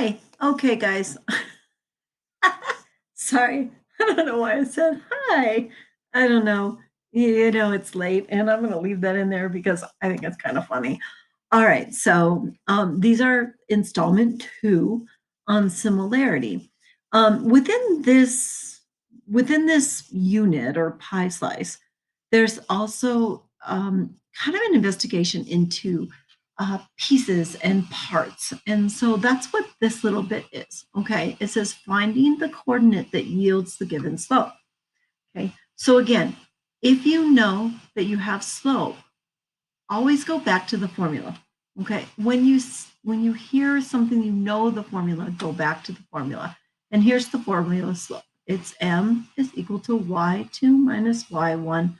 Hi. Okay, guys. Sorry. I don't know why I said hi. I don't know. It's late, and I'm going to leave that in there because I think it's kind of funny. All right. So these are installment 2 on similarity. Within this unit or pie slice, there's also kind of an investigation into pieces and parts. And so that's what this little bit is. Okay. It says finding the coordinate that yields the given slope. Okay. So again, if you know that you have slope, always go back to the formula. Okay. When you hear something, you know the formula, go back to the formula. And here's the formula slope. It's m is equal to y2 minus y1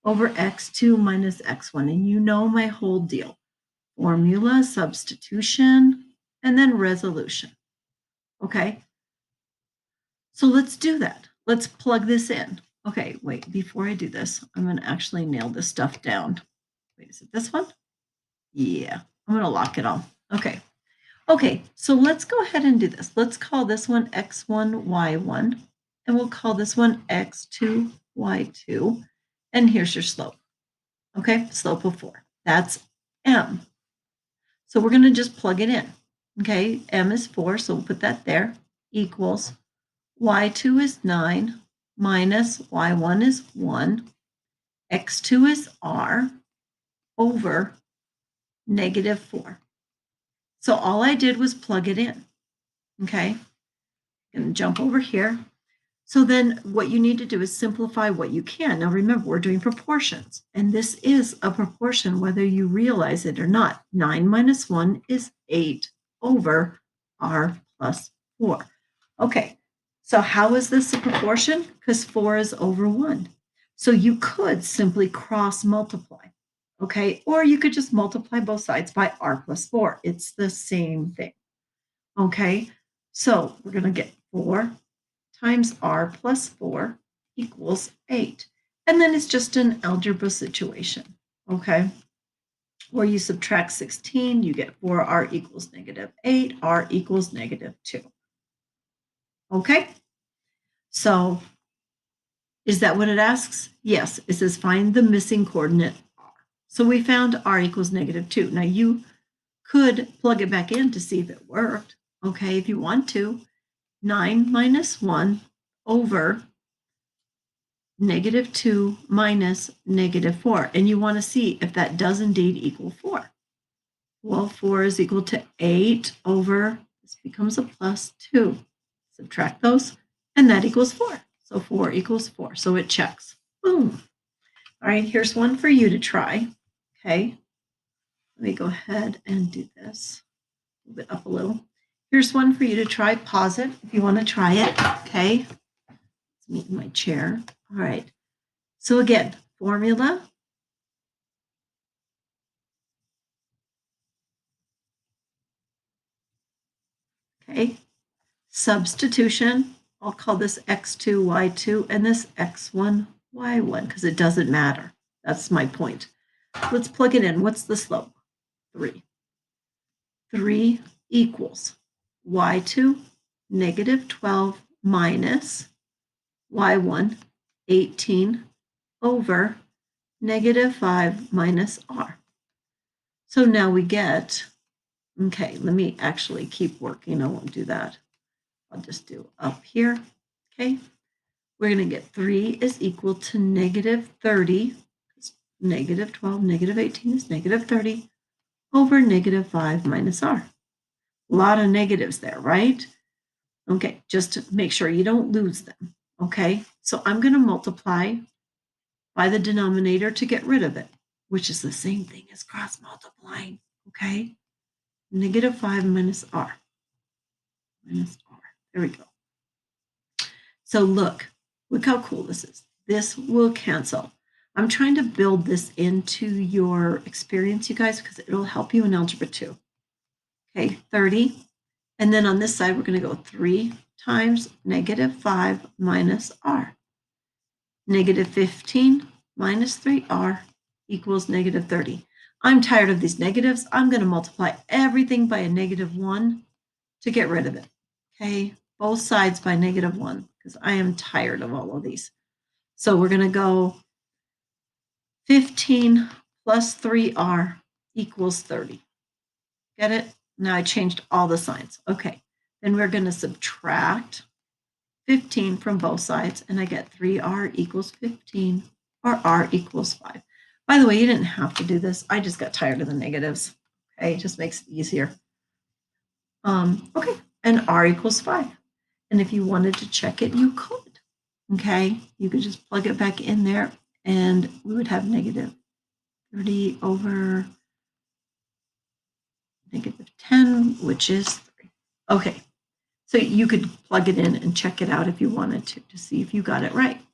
over x2 minus x1. And you know my whole deal. Formula, substitution, and then resolution. Okay, so let's do that. Let's plug this in. Okay, wait, before I do this, I'm going to actually nail this stuff down. Wait, is it this one? Yeah, I'm going to lock it all. Okay, so let's go ahead and do this. Let's call this one x1, y1, and we'll call this one x2, y2. And here's your slope. Okay, slope of 4. That's m. So we're going to just plug it in. Okay, m is 4, so we'll put that there, equals y2 is 9 minus y1 is 1, x2 is r over negative 4. So all I did was plug it in. Okay, I'm going to jump over here. So then what you need to do is simplify what you can. Now remember, we're doing proportions, and this is a proportion whether you realize it or not. 9 minus 1 is 8 over r plus 4. Okay, so how is this a proportion? Because 4 is over 1. So you could simply cross multiply, okay? Or you could just multiply both sides by r plus 4. It's the same thing, okay? So we're going to get 4 times r plus 4 equals 8. And then it's just an algebra situation, okay? Where you subtract 16, you get 4r equals negative 8, r equals negative 2. Okay? So is that what it asks? Yes, it says find the missing coordinate r. So we found r equals negative 2. Now you could plug it back in to see if it worked, okay, if you want to. 9 minus 1 over negative 2 minus negative 4. And you want to see if that does indeed equal 4. Well, 4 is equal to 8 over, this becomes a plus 2. Subtract those, and that equals 4. So 4 equals 4. So it checks. Boom. All right, here's one for you to try. Okay. Let me go ahead and do this. Move it up a little. Here's one for you to try. Pause it if you want to try it. Okay. Let's meet in my chair. All right. So again, formula. Okay. Substitution. I'll call this x2, y2, and this x1, y1, because it doesn't matter. That's my point. Let's plug it in. What's the slope? 3. 3 equals y2, negative 12 minus y1, 18 over negative 5 minus r. So now we get, okay, let me actually keep working. I won't do that. I'll just do up here. Okay, we're going to get 3 is equal to negative 30. Negative 12, negative 18 is negative 30 over negative 5 minus r. A lot of negatives there, right? Okay, just to make sure you don't lose them. Okay, so I'm going to multiply by the denominator to get rid of it, which is the same thing as cross multiplying. Okay, negative 5 minus r. Minus r. There we go. So look how cool this is. This will cancel. I'm trying to build this into your experience, you guys, because it'll help you in Algebra 2. Okay, 30. And then on this side, we're going to go 3 times negative 5 minus r. Negative 15 minus 3r equals negative 30. I'm tired of these negatives. I'm going to multiply everything by a negative 1 to get rid of it. Okay, both sides by -1 because I am tired of all of these. So we're going to go 15 plus 3r equals 30. Get it? Now I changed all the signs. Okay, then we're going to subtract 15 from both sides, and I get 3r equals 15, or r equals 5. By the way, you didn't have to do this. I just got tired of the negatives. Okay, it just makes it easier. Okay, and r equals 5. And if you wanted to check it, you could. Okay, you could just plug it back in there, and we would have negative 30 over -10, which is 3. Okay, so you could plug it in and check it out if you wanted to see if you got it right.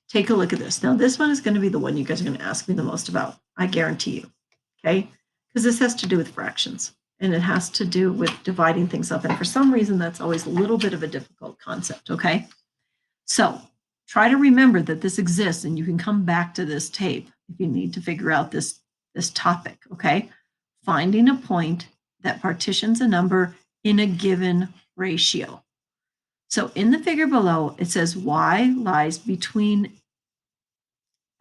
Take a look at this. Now, this one is going to be the one you guys are going to ask me the most about. I guarantee you. Okay, because this has to do with fractions, and it has to do with dividing things up. And for some reason, that's always a little bit of a difficult concept. Okay, so try to remember that this exists, and you can come back to this tape if you need to figure out this topic. Okay, finding a point that partitions a number in a given ratio. So in the figure below, it says y lies between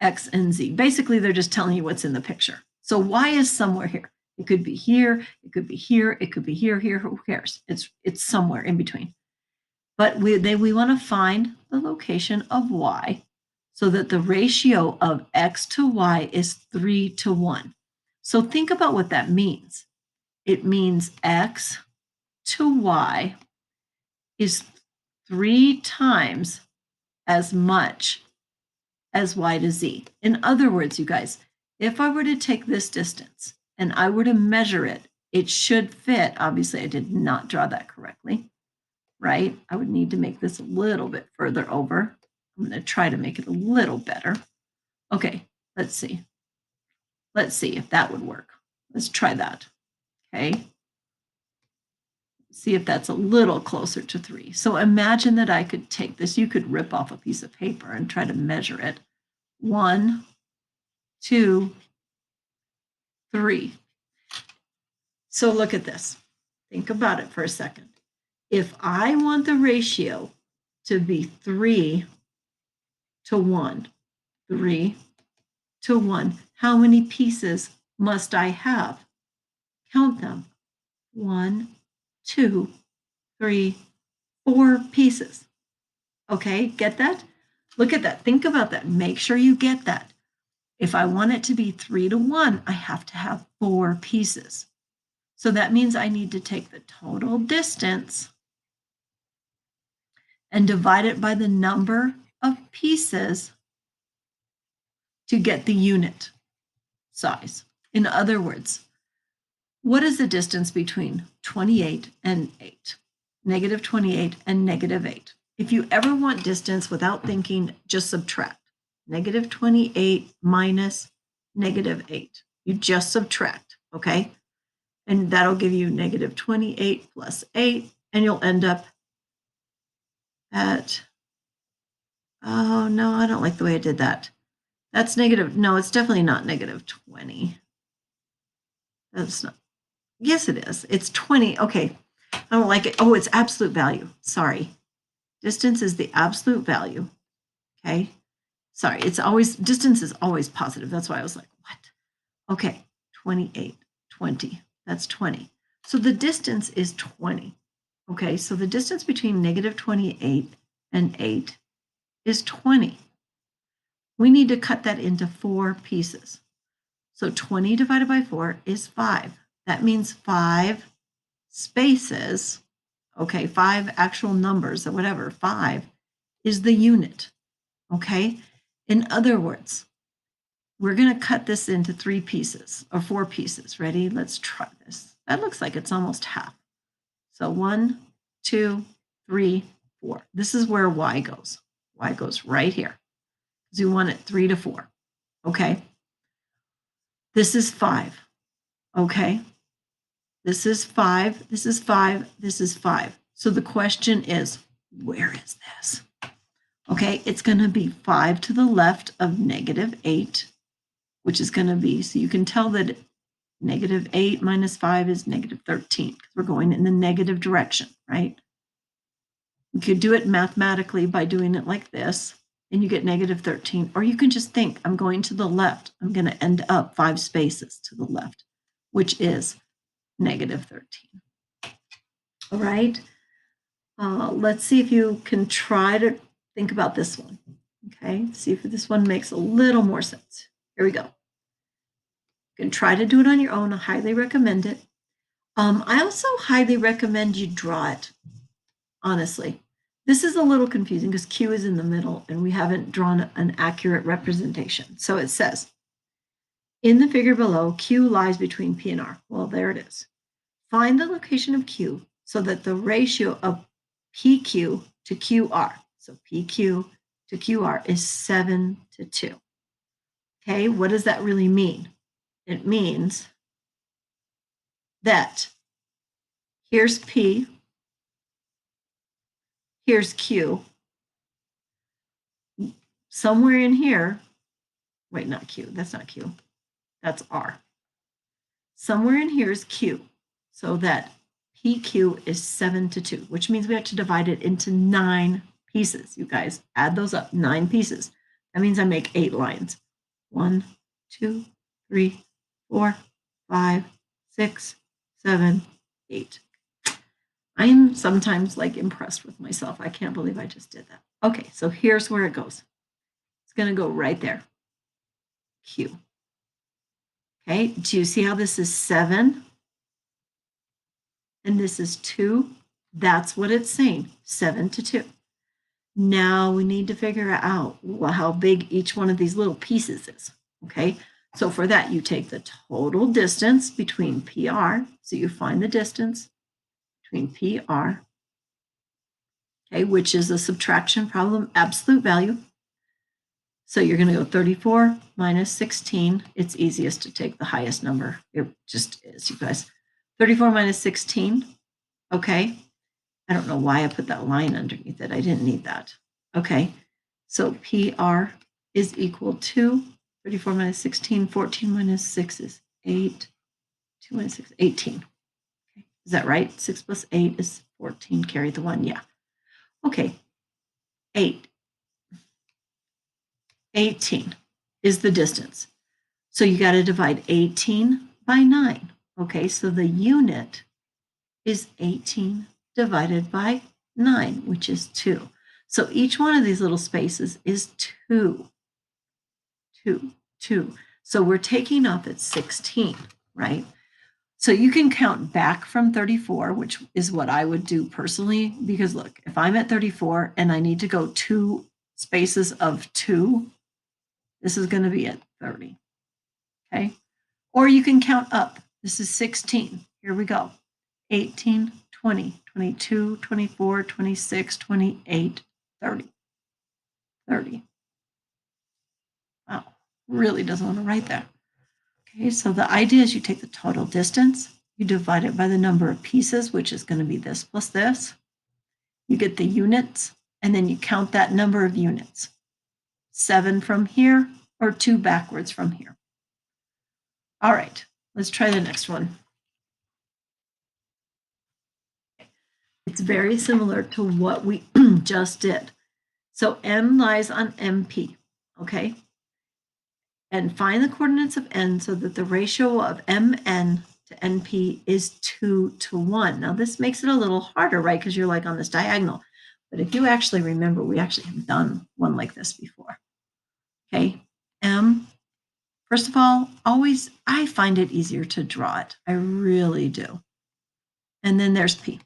x and z. Basically, they're just telling you what's in the picture. So y is somewhere here. It could be here, it could be here, it could be here, who cares? It's somewhere in between. But we want to find the location of y so that the ratio of x to y is 3 to 1. So think about what that means. It means x to y is 3 times as much as y to z. In other words, you guys, if I were to take this distance and I were to measure it, it should fit. Obviously, I did not draw that correctly, right? I would need to make this a little bit further over. I'm going to try to make it a little better. Okay, let's see. Let's see if that would work. Let's try that. Okay. See if that's a little closer to 3. So imagine that I could take this. You could rip off a piece of paper and try to measure it. 1, 2, 3. So look at this. Think about it for a second. If I want the ratio to be 3 to 1, 3 to 1, how many pieces must I have? Count them. 1, 2, 3, 4 pieces. Okay, get that? Look at that. Think about that. Make sure you get that. If I want it to be 3 to 1, I have to have 4 pieces. So that means I need to take the total distance and divide it by the number of pieces to get the unit size. In other words, what is the distance between 28 and 8? Negative 28 and negative 8. If you ever want distance without thinking, just subtract. Negative 28 minus negative 8. You just subtract, okay? And that'll give you negative 28 plus 8, and you'll end up at, oh no, I don't like the way I did that. That's negative, no, it's definitely not negative 20. That's not, yes it is, it's 20, okay. I don't like it, oh, it's absolute value, sorry. Distance is the absolute value, okay? Sorry, it's always, distance is always positive, that's why I was like, what? Okay, 28, 20, that's 20. So the distance is 20, okay? So the distance between negative 28 and 8 is 20. We need to cut that into 4 pieces. So 20 divided by 4 is 5. That means 5 spaces, okay, 5 actual numbers or whatever, 5 is the unit, okay? In other words, we're going to cut this into 3 pieces or 4 pieces. Ready? Let's try this. That looks like it's almost half. So 1, 2, 3, 4. This is where y goes. Y goes right here because you want it 3 to 4. Okay. This is 5. Okay. This is 5. This is 5. This is 5. So the question is, where is this? Okay, it's going to be 5 to the left of negative 8, which is going to be, so you can tell that Negative 8 minus 5 is negative 13 because we're going in the negative direction, right? You could do it mathematically by doing it like this, and you get negative 13. Or you can just think, I'm going to the left. I'm going to end up 5 spaces to the left, which is negative 13. All right. Let's see if you can try to think about this one. Okay, see if this one makes a little more sense. Here we go. You can try to do it on your own. I highly recommend it. I also highly recommend you draw it, honestly. This is a little confusing because Q is in the middle and we haven't drawn an accurate representation. So it says, in the figure below, Q lies between P and R. Well, there it is. Find the location of Q so that the ratio of PQ to QR, so PQ to QR is 7 to 2. Okay, what does that really mean? It means that here's P, here's Q. Somewhere in here, wait, not Q, that's not Q, that's R. Somewhere in here is Q, so that PQ is 7 to 2, which means we have to divide it into 9 pieces. You guys add those up, 9 pieces. That means I make 8 lines. 1, 2, 3, 4, 5, 6, 7, 8. I'm sometimes like impressed with myself. I can't believe I just did that. Okay, so here's where it goes. It's going to go right there. Q. Okay, do you see how this is 7? And this is 2? That's what it's saying, 7 to 2. Now we need to figure out how big each one of these little pieces is, okay? So for that, you take the total distance between PR, so you find the distance between PR, okay, which is a subtraction problem, absolute value. So you're going to go 34 minus 16. It's easiest to take the highest number. It just is, you guys. 34 minus 16, okay? I don't know why I put that line underneath it. I didn't need that. Okay, so PR is equal to 34 minus 16, 14 minus 6 is 8, 2 minus 6, 18. Okay. Is that right? 6 plus 8 is 14, carry the 1, yeah. Okay, 18 is the distance. So you got to divide 18 by 9. Okay, so the unit is 18 divided by 9, which is 2. So each one of these little spaces is 2. 2, 2. So we're taking off at 16, right? So you can count back from 34, which is what I would do personally, because look, if I'm at 34 and I need to go 2 spaces of 2, this is going to be at 30, okay? Or you can count up. This is 16. Here we go. 18, 20, 22, 24, 26, 28, 30. 30. Wow, really doesn't want to write that. Okay, so the idea is you take the total distance, you divide it by the number of pieces, which is going to be this plus this. You get the units, and then you count that number of units. 7 from here or 2 backwards from here. All right, let's try the next one. It's very similar to what we just did. So n lies on MP, okay? And find the coordinates of n so that the ratio of mn to np is 2 to 1. Now this makes it a little harder, right? Because you're like on this diagonal. But if you actually remember, we actually have done one like this before. Okay, m. First of all, always, I find it easier to draw it. I really do. And then there's p.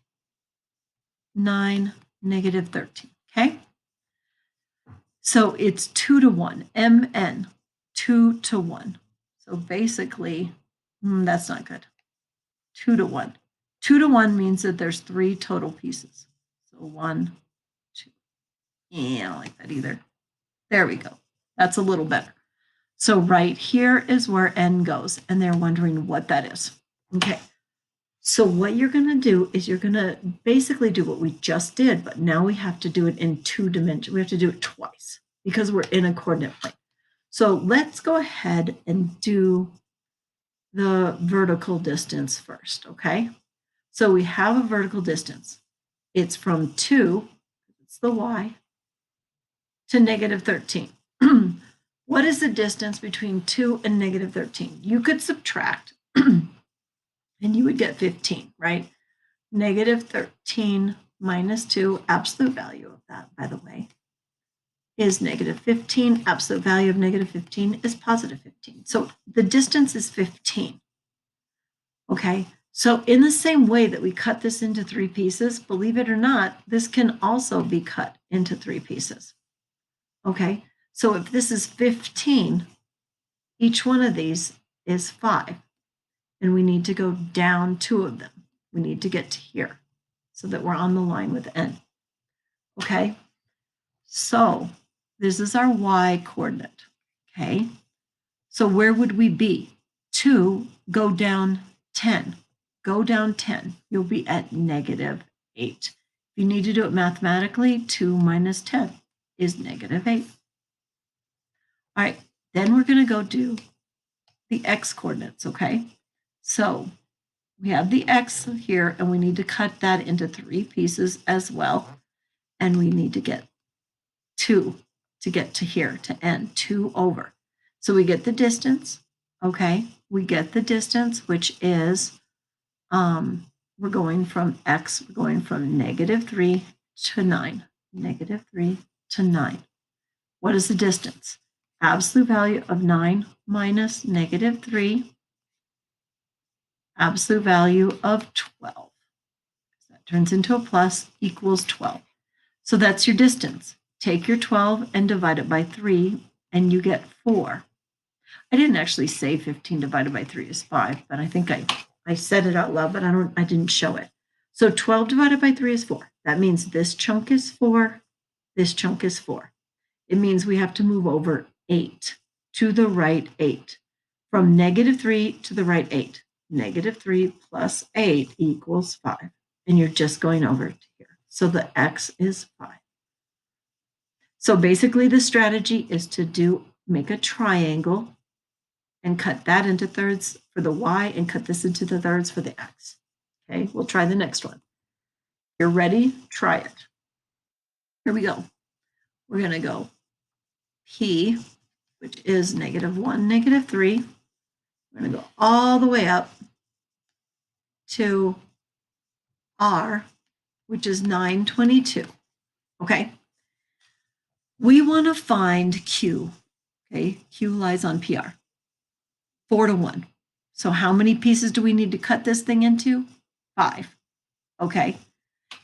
9, negative 13, okay? So it's 2 to 1, mn, 2 to 1. So basically, that's not good. 2 to 1. 2 to 1 means that there's 3 total pieces. So 1, 2. Yeah, I don't like that either. There we go. That's a little better. So right here is where n goes, and they're wondering what that is. Okay. So what you're going to do is you're going to basically do what we just did, but now we have to do it in 2 dimensions. We have to do it twice because we're in a coordinate plane. So let's go ahead and do the vertical distance first, okay? So we have a vertical distance. It's from 2, it's the y, to negative 13. What is the distance between 2 and negative 13? You could subtract, and you would get 15, right? Negative 13 minus 2, absolute value of that, by the way, is negative 15. Absolute value of negative 15 is positive 15. So the distance is 15. Okay, so in the same way that we cut this into 3 pieces, believe it or not, this can also be cut into 3 pieces. Okay, so if this is 15, each one of these is 5, and we need to go down 2 of them. We need to get to here so that we're on the line with n. Okay, so this is our y coordinate. Okay, so where would we be? 2, go down 10. Go down 10. You'll be at negative 8. If you need to do it mathematically, 2 minus 10 is negative 8. All right, then we're going to go do the x coordinates, okay? So we have the x here, and we need to cut that into 3 pieces as well. And we need to get 2 to get to here, to n, 2 over. So we get the distance, okay? We get the distance, which is, we're going from x, we're going from negative 3 to 9. Negative 3 to 9. What is the distance? Absolute value of 9 minus negative 3, absolute value of 12. That turns into a plus, equals 12. So that's your distance. Take your 12 and divide it by 3, and you get 4. I didn't actually say 15 divided by 3 is 5, but I think I said it out loud, but I didn't show it. So 12 divided by 3 is 4. That means this chunk is 4, this chunk is 4. It means we have to move over 8 to the right 8. From negative 3 to the right 8. Negative 3 plus 8 equals 5. And you're just going over to here. So the x is 5. So basically the strategy is to make a triangle and cut that into thirds for the y and cut this into the thirds for the x. Okay, we'll try the next one. You're ready? Try it. Here we go. We're going to go p, which is negative 1, negative 3. We're going to go all the way up to r, which is 922. Okay. We want to find q. Okay, q lies on pr. 4 to 1. So how many pieces do we need to cut this thing into? 5. Okay.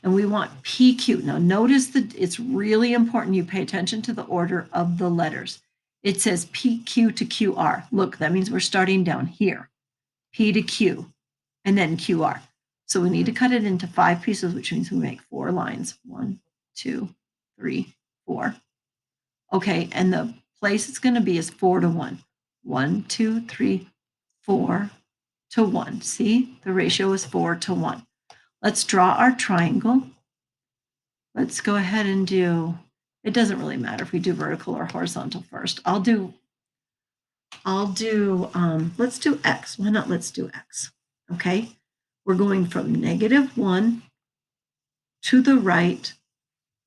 And we want PQ. Now notice that it's really important you pay attention to the order of the letters. It says PQ to QR. Look, that means we're starting down here. P to Q, and then QR. So we need to cut it into 5 pieces, which means we make 4 lines. 1, 2, 3, 4. Okay, and the place it's going to be is 4 to 1. 1, 2, 3, 4 to 1. See, the ratio is 4 to 1. Let's draw our triangle. Let's go ahead and do, it doesn't really matter if we do vertical or horizontal first. let's do x. Why not let's do x? Okay, we're going from negative 1 to the right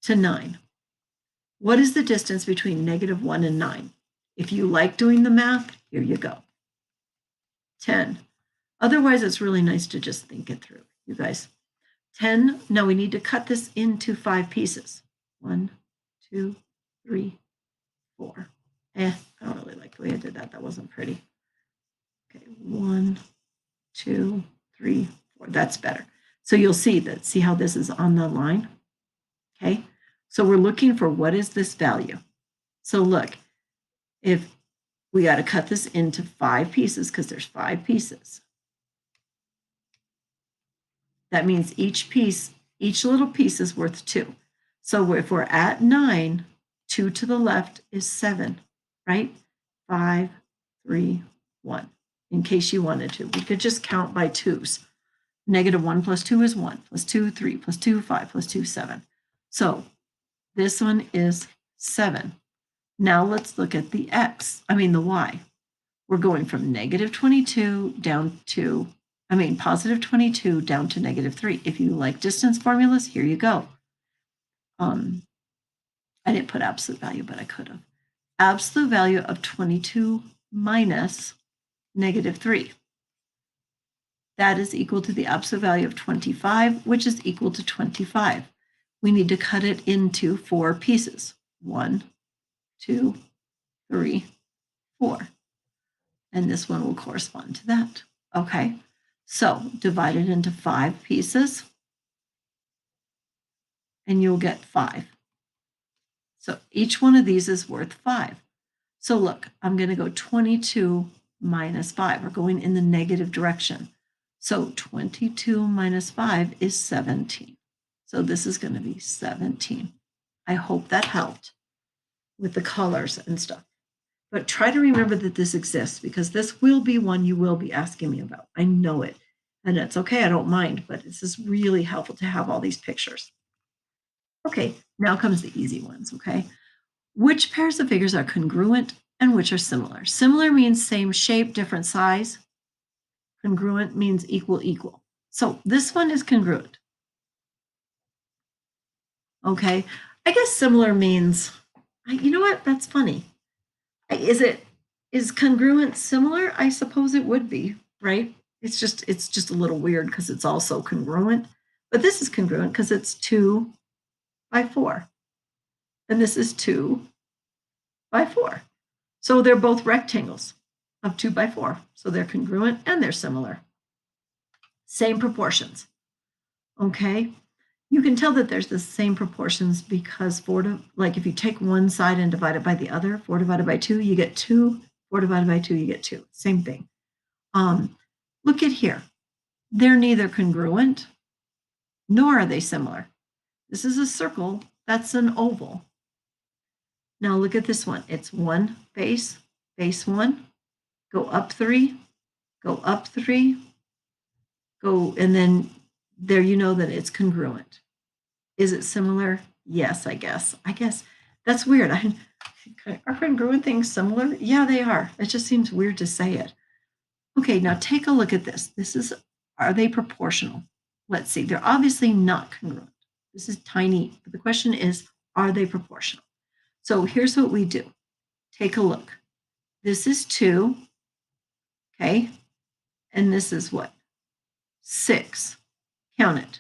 to 9. What is the distance between negative 1 and 9? If you like doing the math, here you go. 10. Otherwise, it's really nice to just think it through, you guys. 10, now we need to cut this into 5 pieces. 1, 2, 3, 4. I don't really like the way I did that. That wasn't pretty. Okay, 1, 2, 3, 4. That's better. So you'll see how this is on the line? Okay, so we're looking for what is this value? So look, if we got to cut this into 5 pieces because there's 5 pieces. That means each little piece is worth 2. So if we're at 9, 2 to the left is 7, right? 5, 3, 1. In case you wanted to, we could just count by 2s. Negative 1 plus 2 is 1, plus 2, 3, plus 2, 5, plus 2, 7. So this one is 7. Now let's look at the y. we're going from negative 22 down to, positive 22 down to negative 3. If you like distance formulas, here you go. I didn't put absolute value, but I could have. Absolute value of 22 minus negative 3. That is equal to the absolute value of 25, which is equal to 25. We need to cut it into 4 pieces. 1, 2, 3, 4. And this one will correspond to that. Okay, so divide it into 5 pieces, and you'll get 5. So each one of these is worth 5. So look, I'm going to go 22 minus 5. We're going in the negative direction. So 22 minus 5 is 17. So this is going to be 17. I hope that helped with the colors and stuff. But try to remember that this exists, because this will be one you will be asking me about. I know it. And it's okay, I don't mind, but this is really helpful to have all these pictures. Okay, now comes the easy ones, okay? Which pairs of figures are congruent and which are similar? Similar means same shape, different size. Congruent means equal, equal. So this one is congruent. Okay, I guess similar means, you know what, that's funny. Is congruent similar? I suppose it would be, right? It's just a little weird because it's also congruent. But this is congruent because it's 2 by 4. And this is 2 by 4. So they're both rectangles of 2 by 4. So they're congruent and they're similar. Same proportions. Okay? You can tell that there's the same proportions because like if you take one side and divide it by the other, 4 divided by 2, you get 2. 4 divided by 2, you get 2. Same thing. Look at here. They're neither congruent nor are they similar. This is a circle. That's an oval. Now look at this one. It's one base, base 1, go up 3, go up 3, go, and then there you know that it's congruent. Is it similar? Yes, I guess. That's weird. Are congruent things similar? Yeah, they are. It just seems weird to say it. Okay, now take a look at this. Are they proportional? Let's see. They're obviously not congruent. This is tiny. But the question is, are they proportional? So here's what we do. Take a look. This is 2, okay? And this is what? 6. Count it.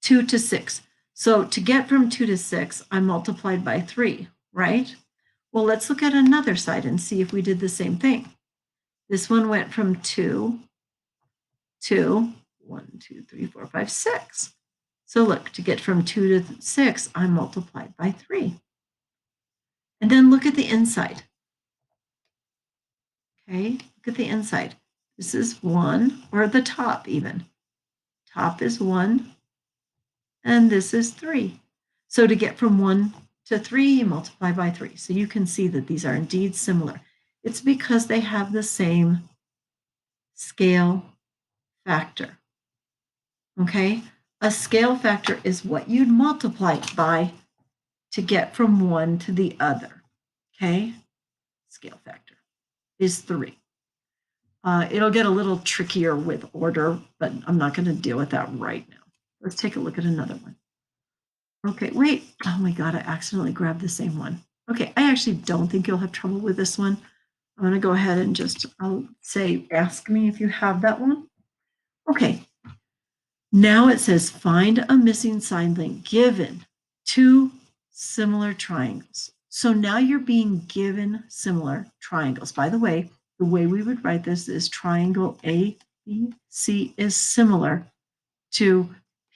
2 to 6. So to get from 2 to 6, I multiplied by 3, right? Well, let's look at another side and see if we did the same thing. This one went from 2 to 1, 2, 3, 4, 5, 6. So look, to get from 2 to 6, I multiplied by 3. And then look at the inside. Okay, look at the inside. This is 1, or the top even. Top is 1, and this is 3. So to get from 1 to 3, you multiply by 3. So you can see that these are indeed similar. It's because they have the same scale factor. Okay, a scale factor is what you'd multiply by to get from one to the other. Okay, scale factor is 3. It'll get a little trickier with order, but I'm not going to deal with that right now. Let's take a look at another one. Okay, wait. Oh my God, I accidentally grabbed the same one. Okay, I actually don't think you'll have trouble with this one. I'm going to go ahead and I'll say, ask me if you have that one. Okay, now it says find a missing side link given 2 similar triangles. So now you're being given similar triangles. By the way we would write this is triangle ABC is similar to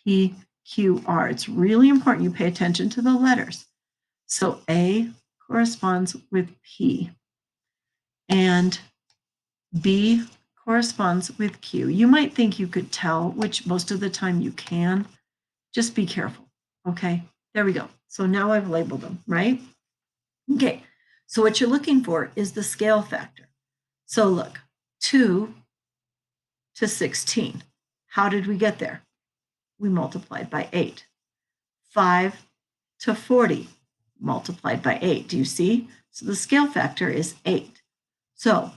PQR. It's really important you pay attention to the letters. So A corresponds with P and B corresponds with Q. You might think you could tell, which most of the time you can. Just be careful, okay? There we go. So now I've labeled them, right? Okay, so what you're looking for is the scale factor. So look, 2 to 16. How did we get there? We multiplied by 8. 5 to 40 multiplied by 8. Do you see? So the scale factor is 8. So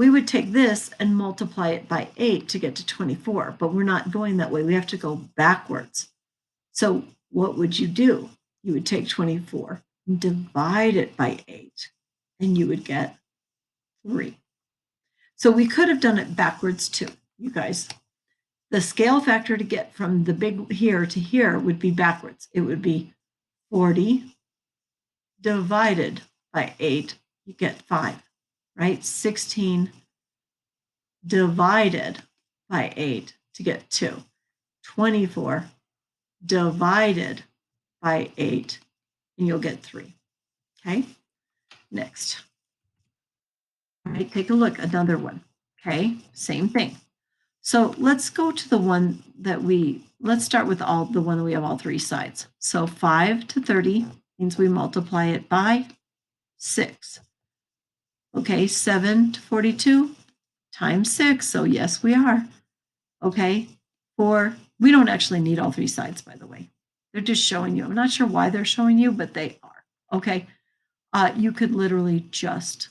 we would take this and multiply it by 8 to get to 24, but we're not going that way. We have to go backwards. So what would you do? You would take 24 and divide it by 8, and you would get 3. So we could have done it backwards too, you guys. The scale factor to get from the big here to here would be backwards. It would be 40 divided by 8, you get 5, right? 16 divided by 8 to get 2. 24 divided by 8, and you'll get 3. Okay, next. All right, take a look, another one. Okay, same thing. So let's go to the one that let's start with the one that we have all three sides. So 5 to 30 means we multiply it by 6. Okay, 7 to 42 times 6. So yes, we are. Okay, 4. We don't actually need all three sides, by the way. They're just showing you. I'm not sure why they're showing you, but they are. Okay, you could literally just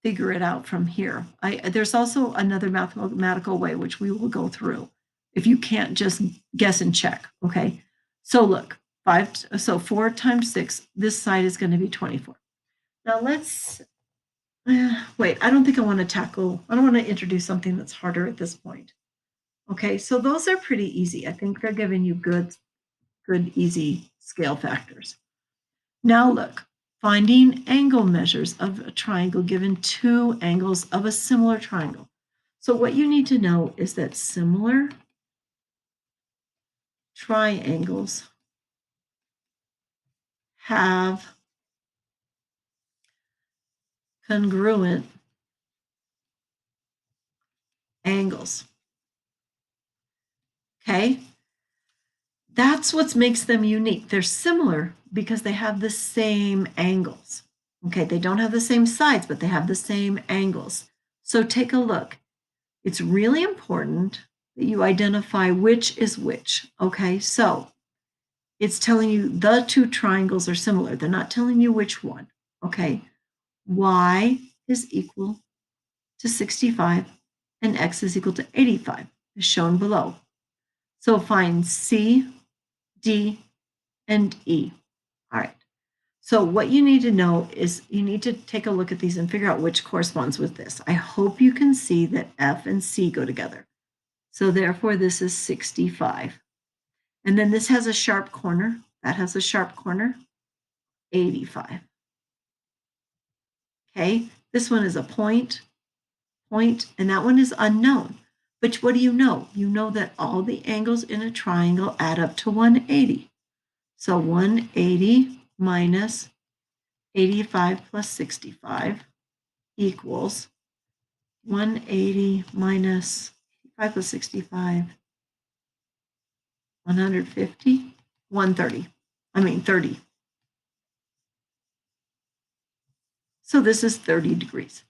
figure it out from here. There's also another mathematical way, which we will go through if you can't just guess and check. Okay, so look, 4 times 6, this side is going to be 24. Now let's wait. I don't think I want to introduce something that's harder at this point. Okay, so those are pretty easy. I think they're giving you good, easy scale factors. Now look, finding angle measures of a triangle given two angles of a similar triangle. So what you need to know is that similar triangles have congruent angles. Okay? That's what makes them unique. They're similar because they have the same angles. Okay, they don't have the same sides, but they have the same angles. So take a look. It's really important that you identify which is which. Okay, so it's telling you the two triangles are similar. They're not telling you which one. Okay, y is equal to 65 and x is equal to 85, as shown below. So find C, D, and E. All right. So what you need to know is you need to take a look at these and figure out which corresponds with this. I hope you can see that F and C go together. So therefore, this is 65. And then this has a sharp corner. That has a sharp corner, 85. Okay, this one is a point, and that one is unknown. But what do you know? You know that all the angles in a triangle add up to 180. So 180 minus 85 plus 65 equals 180 minus 85 plus 65, 150, 130. 30. So this is 30 degrees.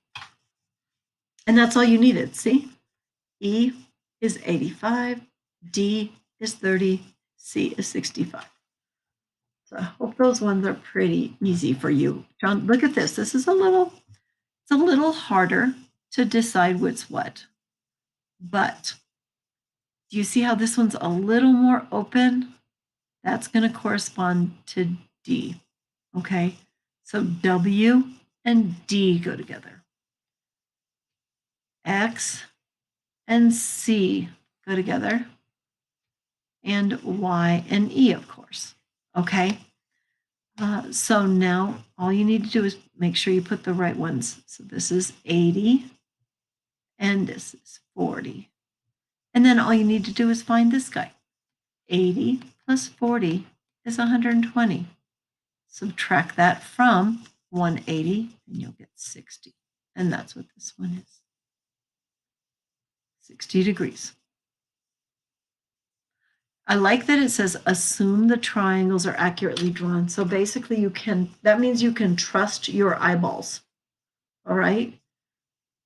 And that's all you needed, see? E is 85, D is 30, C is 65. So I hope those ones are pretty easy for you. John, look at this. It's a little harder to decide what's what. But do you see how this one's a little more open? That's going to correspond to D. Okay, so W and D go together. X and C go together. And Y and E, of course. Okay, so now all you need to do is make sure you put the right ones. So this is 80 and this is 40. And then all you need to do is find this guy. 80 plus 40 is 120. Subtract that from 180 and you'll get 60. And that's what this one is. 60 degrees. I like that it says assume the triangles are accurately drawn. So basically that means you can trust your eyeballs. All right.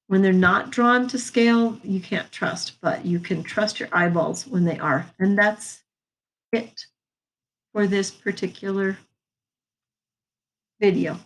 When they're not drawn to scale, you can't trust, but you can trust your eyeballs when they are. And that's it for this particular video.